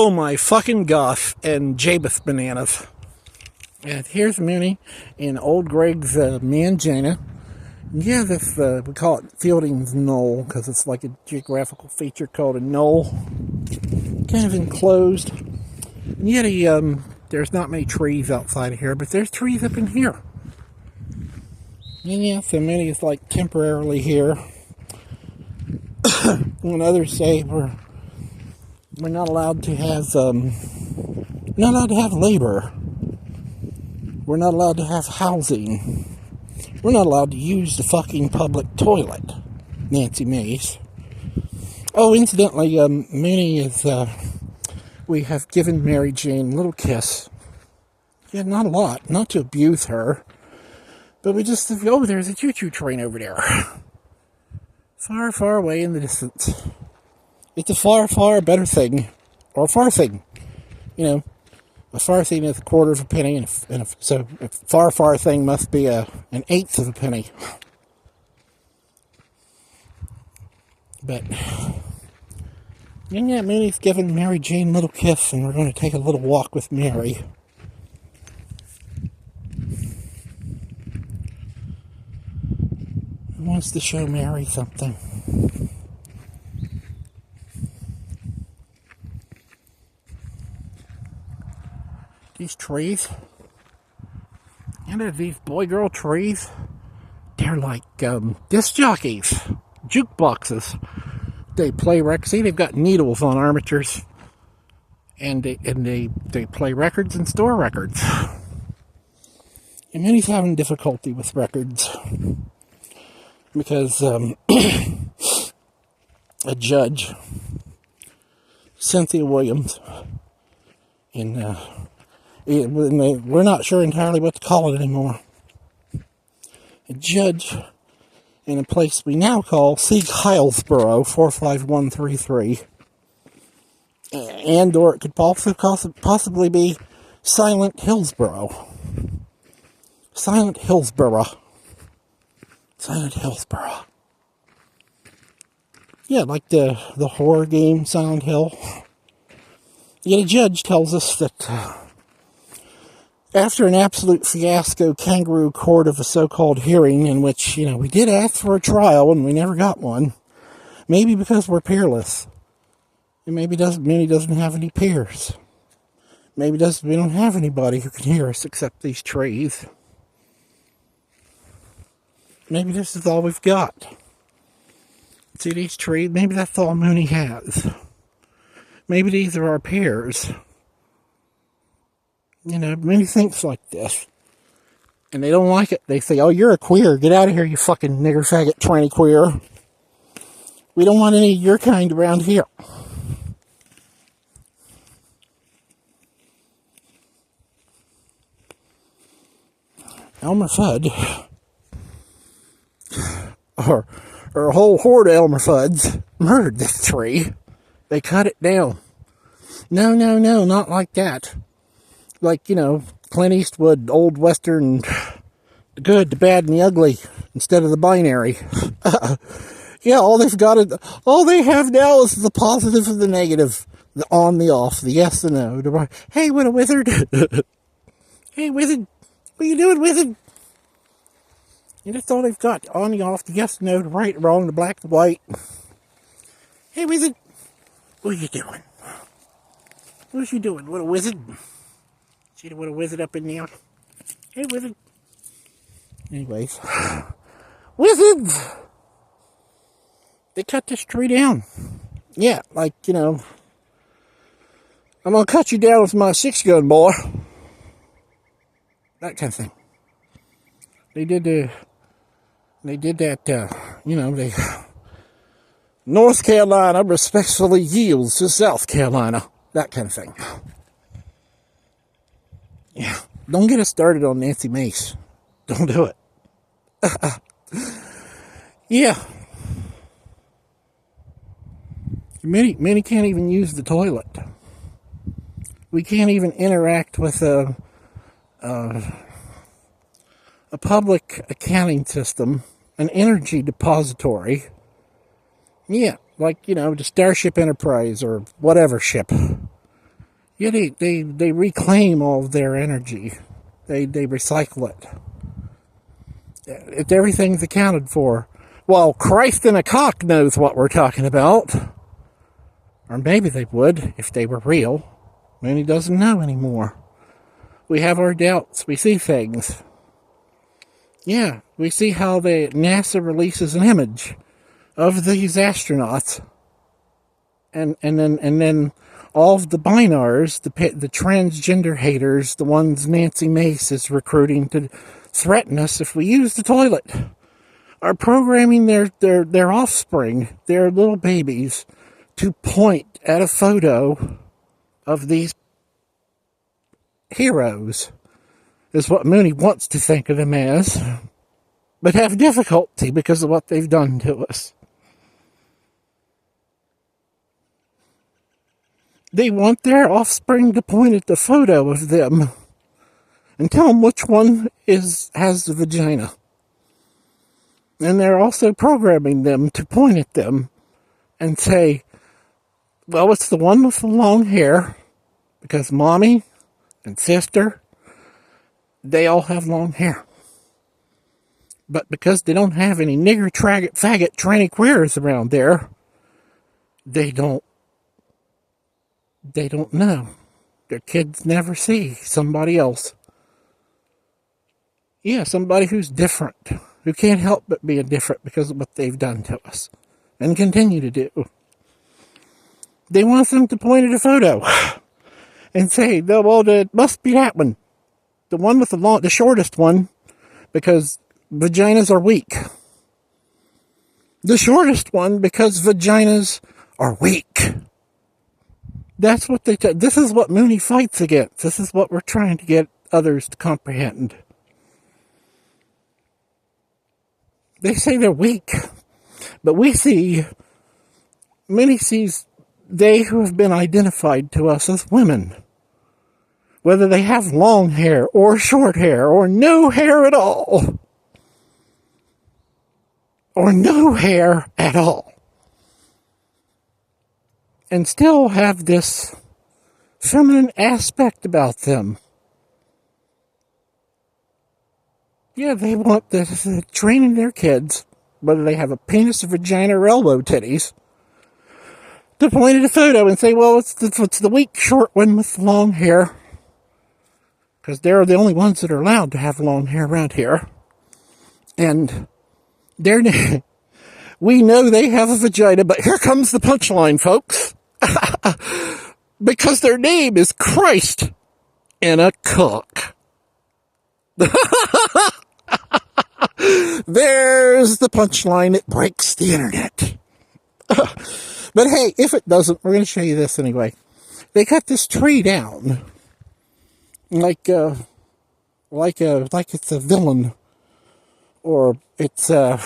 Oh my fucking gosh, and Jabeth bananas. And here's Mooney in old Greg's Mangina. Yeah, this, we call it Fielding's Knoll, because it's like a geographical feature called a knoll. Kind of enclosed. And yet, there's not many trees outside of here, but there's trees up in here. And yeah, so Mooney is like temporarily here. When others say we're not allowed to have, labor. We're not allowed to have housing. We're not allowed to use the fucking public toilet. Nancy Mace. Oh, incidentally, Mooney is, we have given Mary Jane a little kiss. Yeah, not a lot. Not to abuse her. But we just, oh, there's a choo-choo train over there. Far, far away in the distance. It's a far, far better thing. Or a far thing. You know, a far thing is a quarter of a penny, so a far, far thing must be an eighth of a penny. But, yeah, Mooney's giving Mary Jane a little kiss, and we're going to take a little walk with Mary. He wants to show Mary something. These trees, and these boy-girl trees, they're like disc jockeys, jukeboxes. They play records. See, they've got needles on armatures, and they play records and store records. And Minnie's having difficulty with records because a judge, Cynthia Williams, in we're not sure entirely what to call it anymore. A judge in a place we now call Sieg Heilsboro, 45133. And or it could also possibly be Silent Hillsboro. Silent Hillsboro. Silent Hillsboro. Yeah, like the horror game Silent Hill. Yet a judge tells us that after an absolute fiasco kangaroo court of a so-called hearing in which, we did ask for a trial and we never got one, maybe because we're peerless. And maybe Minnie doesn't have any peers. Maybe we don't have anybody who can hear us except these trees. Maybe this is all we've got. See these trees? Maybe that's all Mooney has. Maybe these are our peers. Many thinks like this. And they don't like it. They say, oh, you're a queer. Get out of here, you fucking nigger faggot tranny queer. We don't want any of your kind around here. Elmer Fudd, or a whole horde of Elmer Fudds, murdered this tree. They cut it down. No, not like that. Like, Clint Eastwood, old Western, the good, the bad, and the ugly, instead of the binary. Yeah, all they have now is the positive and the negative, the on, the off, the yes, the no, the right. Hey, what a wizard! Hey, wizard, what you doing, wizard? And that's all they've got, on, the off, the yes, the no, the right, the wrong, the black, the white. Hey, wizard, what are you doing? What you doing, little wizard? See the little wizard up in there? Hey, wizard. Anyways. Wizards! They cut this tree down. Yeah, like, I'm gonna cut you down with my 6-gun, boy. That kind of thing. They did that, North Carolina respectfully yields to South Carolina. That kind of thing. Yeah. Don't get us started on Nancy Mace. Don't do it. Yeah. Many can't even use the toilet. We can't even interact with a public accounting system, an energy depository. Yeah, like, the Starship Enterprise or whatever ship. Yeah, they reclaim all of their energy. They recycle it. Everything's accounted for. Well, Christ in a cock knows what we're talking about. Or maybe they would if they were real. And he doesn't know anymore. We have our doubts. We see things. Yeah, we see how NASA releases an image of these astronauts. And then all of the binars, the transgender haters, the ones Nancy Mace is recruiting to threaten us if we use the toilet, are programming their offspring, their little babies, to point at a photo of these heroes, is what Mooney wants to think of them as, but have difficulty because of what they've done to us. They want their offspring to point at the photo of them and tell them which one has the vagina. And they're also programming them to point at them and say, well, it's the one with the long hair, because mommy and sister, they all have long hair. But because they don't have any nigger, faggot, tranny queers around there, they don't know. Their kids never see somebody else. Yeah, somebody who's different, who can't help but being different because of what they've done to us and continue to do. They want them to point at a photo and say, well, it must be that one. The one with the shortest one, because vaginas are weak. The shortest one, because vaginas are weak. That's what this is what Mooney fights against. This is what we're trying to get others to comprehend. They say they're weak, but Mooney sees they who have been identified to us as women, whether they have long hair or short hair or no hair at all, and still have this feminine aspect about them. Yeah, they want training their kids, whether they have a penis, a vagina, or elbow titties, to point at a photo and say, well, it's the weak, short one with long hair. Because they're the only ones that are allowed to have long hair around here. And we know they have a vagina, but here comes the punchline, folks. Because their name is Christ in a cock. There's the punchline. It breaks the internet. But hey, if it doesn't, we're going to show you this anyway. They cut this tree down like it's a villain, or it's hell.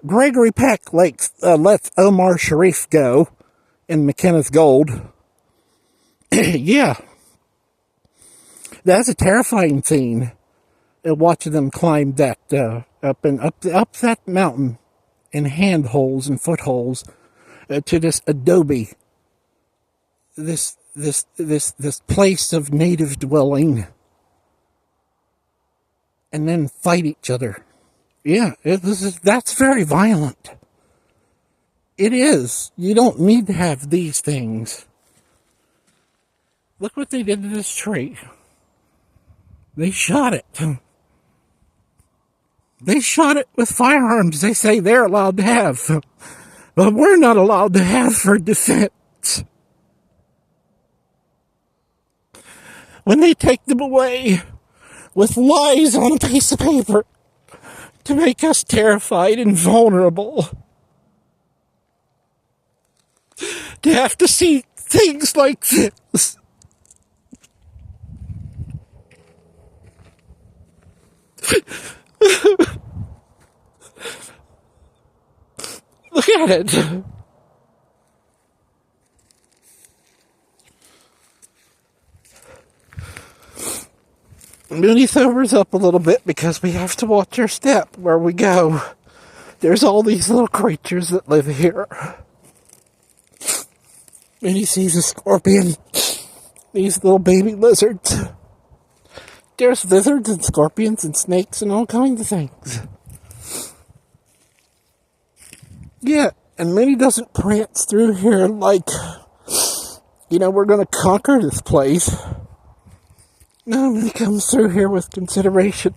Gregory Peck lets Omar Sharif go in McKenna's Gold. Yeah. That's a terrifying scene. Watching them climb that up that mountain in handholds and footholds to this adobe, this place of native dwelling, and then fight each other. Yeah, that's very violent. It is. You don't need to have these things. Look what they did to this tree. They shot it. They shot it with firearms they say they're allowed to have. But we're not allowed to have for defense. When they take them away with lies on a piece of paper to make us terrified and vulnerable. To have to see things like this. Look at it. Mooney sobers up a little bit because we have to watch our step where we go. There's all these little creatures that live here. and he sees a scorpion. These little baby lizards. There's lizards and scorpions and snakes and all kinds of things. Yeah, and Minnie doesn't prance through here like, we're going to conquer this place. No, Minnie comes through here with consideration.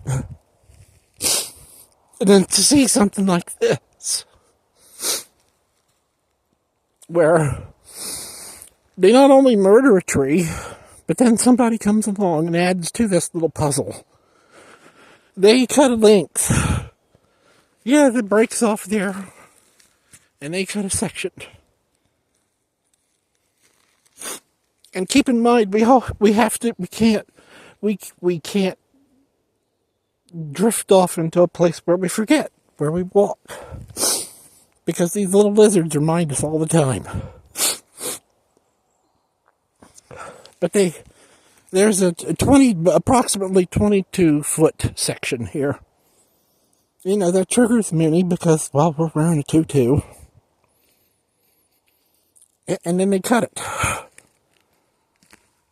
And then to see something like this, where they not only murder a tree, but then somebody comes along and adds to this little puzzle. They cut a length. Yeah, that breaks off there. And they cut a section. And keep in mind, we can't drift off into a place where we forget where we walk. Because these little lizards remind us all the time. But there's approximately 22-foot section here. That triggers Minnie because, well, we're wearing a tutu. And then they cut it.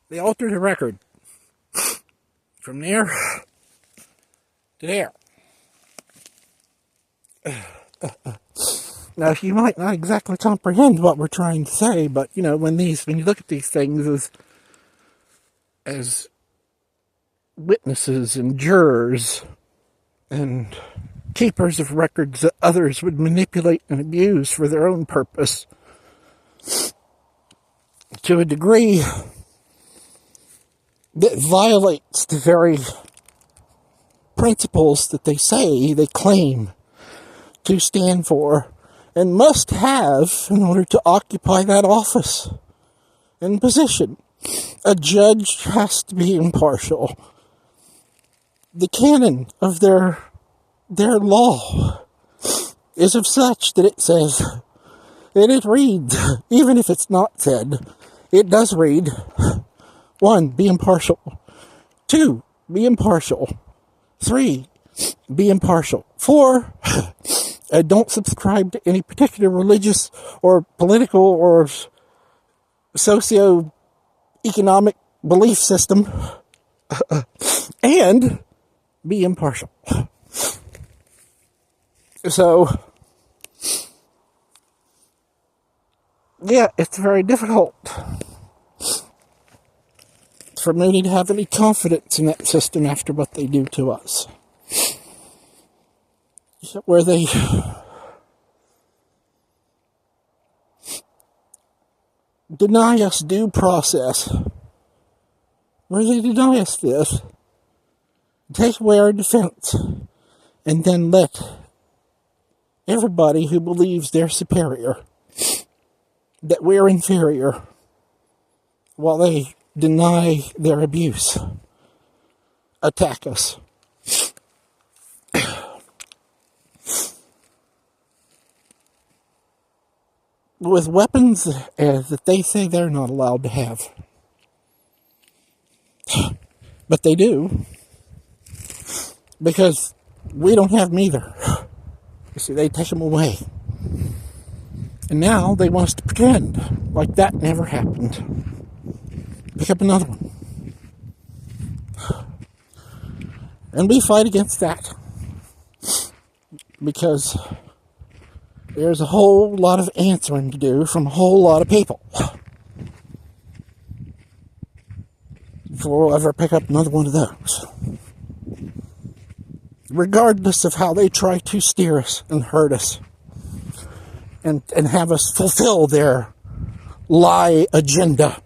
They alter the record. From there to there. Now, you might not exactly comprehend what we're trying to say, but, when you look at these things as witnesses and jurors and keepers of records that others would manipulate and abuse for their own purpose, to a degree that violates the very principles that they claim to stand for and must have in order to occupy that office and position. A judge has to be impartial. The canon of their law is of such that it says, and it reads, even if it's not said, it does read, 1, be impartial. 2, be impartial. 3, be impartial. 4, don't subscribe to any particular religious or political or socio-economic belief system. And be impartial. So, yeah, it's very difficult for Mooney to have any confidence in that system after what they do to us. Where they deny us due process. Where they deny us this, take away our defense, and then let everybody who believes they're superior, that we're inferior, while they deny their abuse, attack us. With weapons that they say they're not allowed to have. But they do. Because we don't have them either. You see, they take them away. And now they want us to pretend like that never happened. Pick up another one. And we fight against that. Because there's a whole lot of answering to do from a whole lot of people before we'll ever pick up another one of those. Regardless of how they try to steer us and hurt us and have us fulfill their lie agenda.